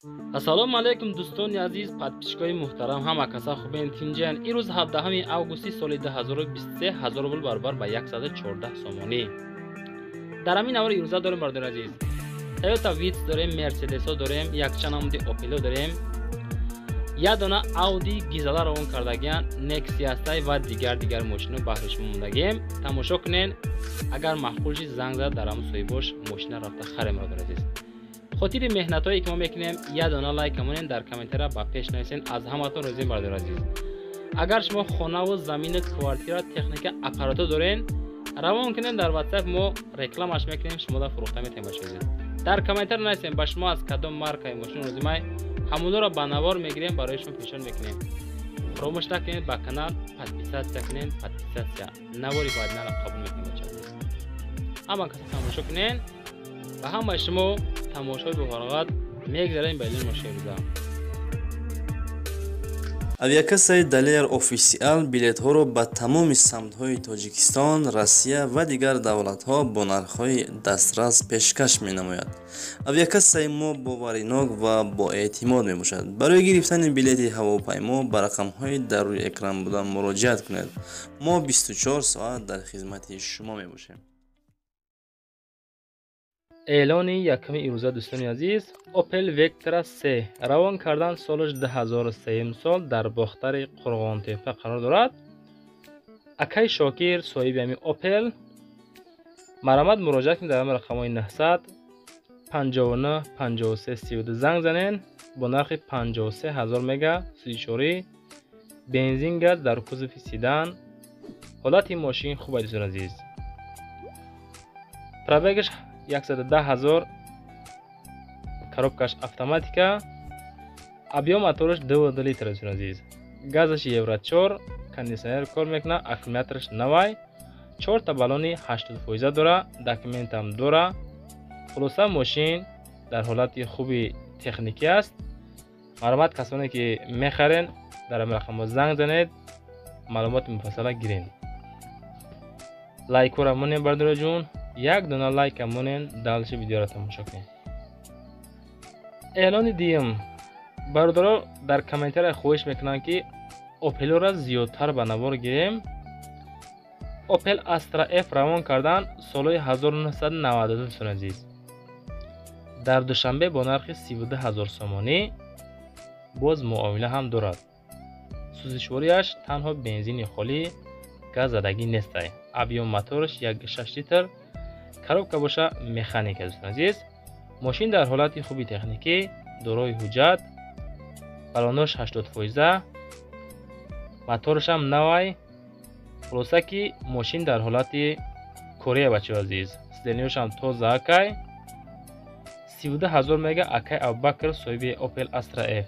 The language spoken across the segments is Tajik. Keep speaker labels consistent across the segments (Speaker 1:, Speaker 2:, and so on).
Speaker 1: السلام علیکم دوستان عزیز، подписчикои محترم، ҳама каса хубен тинҷан. ирӯз 17 августи соли 2023 1000 рубл баробар ба 114 сомонӣ. дар ҳамин навори ирӯза дорем бардор азиз. Toyota Vitz дорем, Mercedes дорем, якчанд намуди Opel дорем, як дона Audi гизала равон кардагиан, Nexia ва дигар мошино баҳри шумо мондагем. тамошо кунен. агар маъқул шид занг зад дар ҳамон соҳибош мошина рафта харем бардор азиз. خاطر مهنتایی که ما میکنیم یه دونه لایک کنین، در کامنت‌ها با پیشنهادین. از همتون راضی بردار عزیز. اگر شما خانه و زمین کوارتیرا تکنیک اپاراتو دارین، روان کنین در واتساپ ما رکلامش میکنیم، شما دا فروخته میتونید باشید. در کامنت‌ها نویسین با شما از کدام مارکای ماشین راضی مای، همون رو با نوار میگیریم برایشون پیشنهاد میکنیم. فراموش نکنید با کانال подписаться کنین، подписаться نواری باید نه قبول میکنید باشید. اما کسی تماشا کنین و همه شما тамошои бухарогат мегзарем ба илми мошириза.
Speaker 2: авиакассаи Daler офисиал билетҳоро ба тамоми самтҳои Тоҷикистон, Россия ва дигар давлатҳо бо нархҳои дастрас пешкаш менамояд. авиакассаи мо боваринок ва боэътимод мебошад. барои гирифтани билети ҳавопаймо ба рақамҳои дар рӯи экран буда муроҷиат кунед. мо 24 соат дар хизмати шумо мебошем.
Speaker 1: اعلانی یکم ایروزه دوستان عزیز، Opel Vectra 3 روان کردن سالش 2003 سال در باختر قرغانتپه قرار دارد. اکای شاکر صاحب همین Opel مرامت مراجعه کنید. در همین رقم‌های 900 59 53 32 زنگ زنین. با نرخ 53000 مگا سوزیچوری بنزین گاز در کوزه سیدان. حالت این ماشین خوبه دوستان عزیز. پرابگش 110,000. коробкаш автоматика. объем мотораш 2 литр азиз. газаш евро 4. кондиционер кор мекуна. аккумулятораш навай. 4 та баллони 80% дора. документам дора. хулоса мошин дар ҳолати хуби техникӣ аст. маълумот касоне ки мехарен дар ҳамин рақамҳо занг занед, маълумоти муфассала гирен. лайкора монем бардора ҷун. یک دونه لایک مونین دالش ویدیو را تماشا کنید. اعلان دیم برادران در کامنت را خواهش میکنن که اوپل را زیادتر به نوار گیریم. اوپل استرا اف روان کردن سال 1992 سون عزیز. در دوشنبه با نرخ 12000 سومانی. باز معامله هم دارد. سوزشواریش تنها بنزین خالی، گاز زدگی نیست. объем موتورش 1.6 لیتر. коробка боша механика دوستان عزیز. ماشین در حالت خوبی تکنیکی، دارای حجت، балонош 80%، موتورش هم نوای. خلاصه که ماشین در حالت کره بچه عزیز. سیدنیوش هم تازه اکای. 12000 مگا اکای ابوبکر صاحب اوپل استرا اف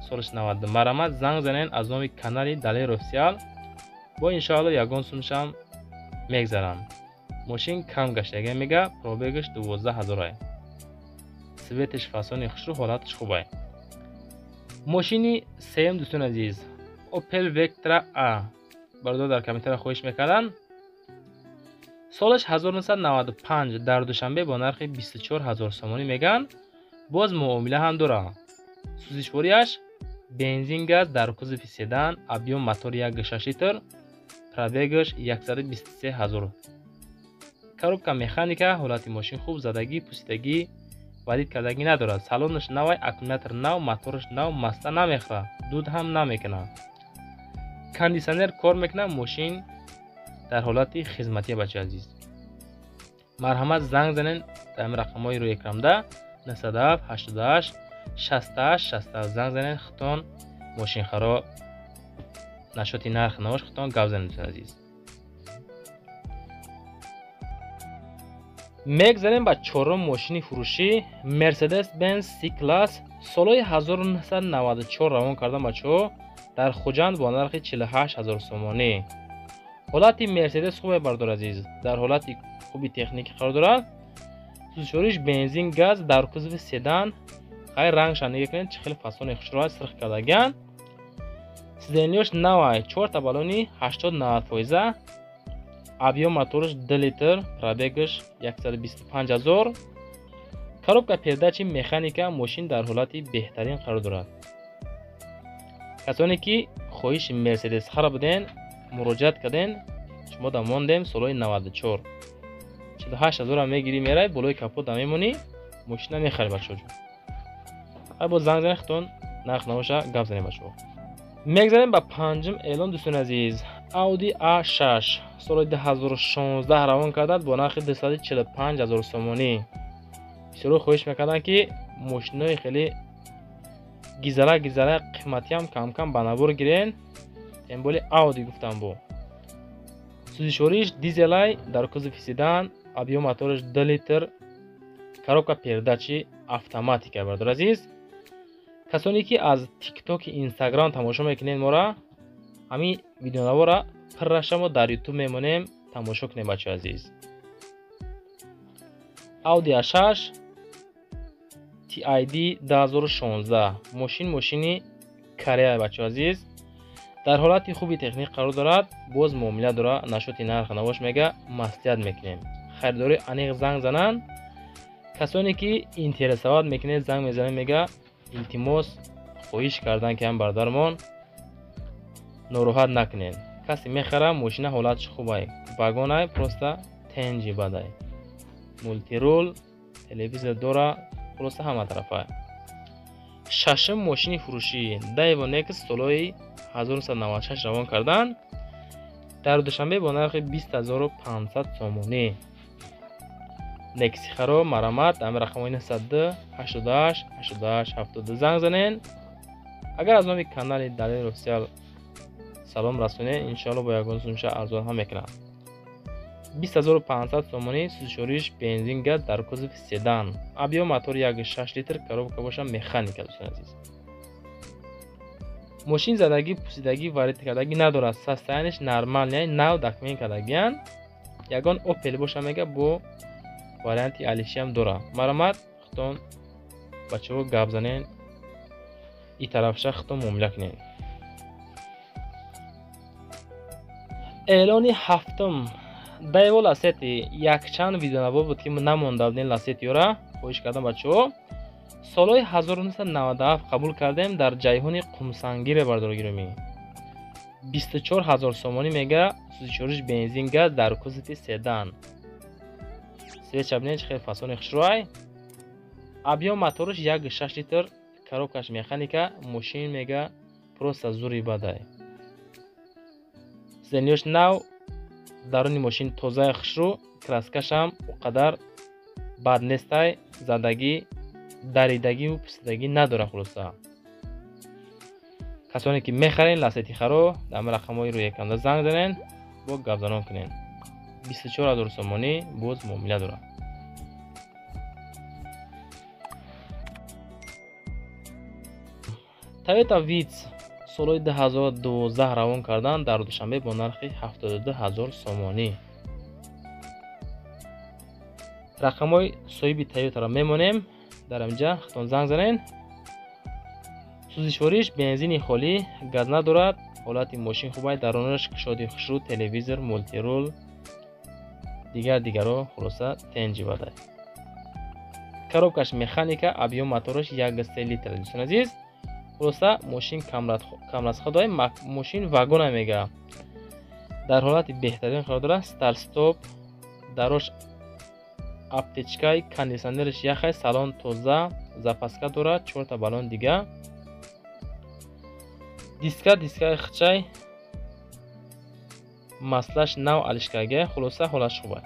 Speaker 1: سالش 90. مرامت زنگ زنین از نام کانال Daler офисиал. با انشاءالله یگان سومشم میگذارم. ماشین کم گشتگی میگه. پروبگش 12000. سویتش فاسونی خوش رو، حالتش خوبه. ماشینی سیم دوستان عزیز، Opel Vectra A. برادر در کامنت‌ها خواهش میکردن. سالش 1995 در دوشنبه با نرخ 24000 سومانی میگن. باز معامله هم داره. سوزشواریش بنزین گاز در کوزه سیدان. объем موتور 1.6 لیتر. پروبگش 123000. коробка механика. ҳолати мошин хуб. задагӣ пусидагӣ вадид кардагӣ надорад. салонаш навай. аккумулятор нав. мотораш нав. маста намехӯра. дуд ҳам намекуна. кондиционер кор мекуна. мошин дар ҳолати хизматӣ бача азиз. марҳамат занг занен дар ҳамин рақамҳои рӯи экрамда 97 88 68 60 занг занен. хитон мошинхаро нашоти нарх навош хитон гап занен азиз. мегзарем ба чорум мошини фурӯшӣ Mercedes Benz C-Class солҳои 1994 равон кардан бачаҳо дар хуҷанд бо нархи 48000 сомонӣ. ҳолати Mercedes хубе бардор азиз. дар ҳолати хуби техникӣ қарор дорад. сӯзишвориш бензин газ дар кузови седан. хай рангша нигоҳ кунед чӣ хеле фасони хушро сирх кардагиан. сиденёш навай. 4 та баллони 80-90%. объем мотораш 2 литр. пробегаш 125000. коробка передачи механика мошин дар ҳолати беҳтарин қарор дорад. касоне ки хоҳиши мерседес хара буден муроҷиат карден, шумо да мондем солҳои 94 48,000 мегирӣ мерай, болои капота мемонӣ, мошина мехари бачаҳоҷон. ай бо занг занед хитон нақ навоша гап занем бачаҳо. мегзарем ба панҷум эълон дӯстони азиз. Audi A6 соли 2016 равон кардад бо нархи 245,000 сомонӣ. бисёро хоҳиш мекарданд ки мошинои хеле гизара қиматиам кам ба набор гирен. тем боле Audi гуфтам бо сӯзишвориш дизелай дар кузови седан, объём моториш 2 литр, коробка передачи автоматика бардор азиз. касоне ки аз TikTok и Instagram тамошо мекунед мора, ҳамин видеонавора пиррашамо дар YouTube мемонем, тамошо кунед бачаҳо азиз. Audi A6 TID 2016 мошини Корея бачаҳо азиз. дар ҳолати хуби техник қарор дорад, боз муомила дора, нашоти нарх навош мега маслиҳат мекунем. харидори аниқ занг зананд. касоне ки интересоват мекунед занг мезанем мега илтимос хоҳиш кардан ки ҳам бародармон нороҳат накунед. касе мехара мошина ҳолатиш хубай, вагонай просто тенҷи бадай, мултирул, телевизор дора, просто ҳама тарафа. шашм мошини фурӯшӣ Daewoo Nex солҳои 1996 равон кардан. дар душанбе бо нархи 20,500 сомонӣ. Nexi харо марамат ами рақамои 902 88 88 72 занг занен. агар аз номи канали Далер офисиал салом расонед, иншоалло бо ягон сумша арзон ҳам мекунам. 20,500 сомонӣ, сӯзишвориш бензин газ дар кузови седан, объём мотори 1.6 литр, коробка боша механика дӯстон азиз. мошин задагӣ, пусидагӣ, варид кардагӣ надорад. состояниш нормал, яъне нав дакмин кардагиан. ягон Opel боша мега бо варианти алиши ҳам дора. марамат хитон бачаҳо гап занен, и тарафша хитон муомила кунед. эълони ҳафтум Daewoo Lacetti. якчанд видеонаво буд ки намонда будем Lacetti-ёра хоҳиш кардам бачаҳо. солҳои 1997 қабул кардем дар ҷайҳони Қумсангире бардор гиромӣ. 24,000 сомонӣ мега, сӯзишвориш бензин газ дар кузови седан. свеча бинед чӣ хел фасони хушрӯай. объём моториш 1.6 литр, коробкаш механика, мошин мега просто зури бадай. зенёш нав, даруни мошин тозаи хушрӯ, краскашам уқадар бад нестай, задагӣ, даридагиву пусидагӣ надора. хулоса касоне ки мехарен Lacetti харо дар рақамҳои рӯи екамда занг занен, бо гапзанон кунен. 24,000 сомонӣ, боз муомила дора. Toyota Vitz солҳои 2012 равон кардан, дар душанбе бо нархи 72,000 сомонӣ. рақамҳои соҳиби Toyota-ро мемонем. дар амҷа хитон занг занен. сӯзишвориш бензини холӣ, газ надорад, ҳолати мошин хубай, дарунаш кушоди хушрӯ, телевизор, мултирул, дигаро хулоса тенҷи бадай. коробкаш механика, объём моториш 1.3 литр дӯстон азиз. хулоса мошин камрасходай, мошин вагона мега дар ҳолати беҳтарин қарор дорад. старт стоп, дарош аптечкай, кондисионериш яхай, салон тоза, запаска дорад, 4 та балон дига, дискаи хичай, маслаш нав алишкага, хулоса ҳолаш хубай.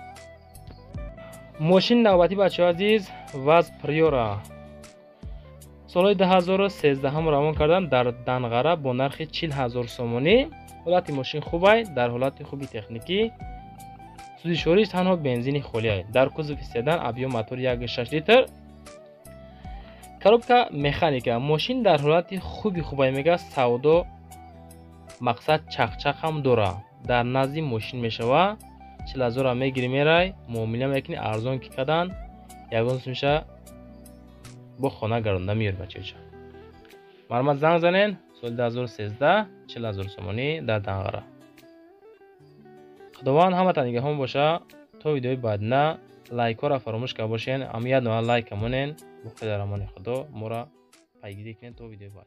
Speaker 1: мошин навбатӣ бачаҳо азиз, Vaz Priora солҳои 2013 равон кардан, дар Данғара бо нархи 40,000 сомонӣ. ҳолати мошин хубай, дар ҳолати хуби техникӣ, сӯзишвориш танҳо бензини холиай, дар кузови седан, объём мотори 1.6 литр, коробка механика, мошин дар ҳолати хубай мега, савдо мақсад чақчақ ҳам дора. дар назди мошин мешава, 40,000 мегирӣ мерай, муомила мекунӣ, арзон ки кадан, ягон сумша бо хона гаронда меёр бачаҳо. марамат занг занен. соли 2013 40,000 сомонӣ дар Данғара. худованд ҳаматан нигаҳон боша. то видеои баъдина لایک را فراموش کرده باشین. اما یاد لایک کنین. بخدا در امان خدا. ما را پیگیری کنین تا ویدیو بعد.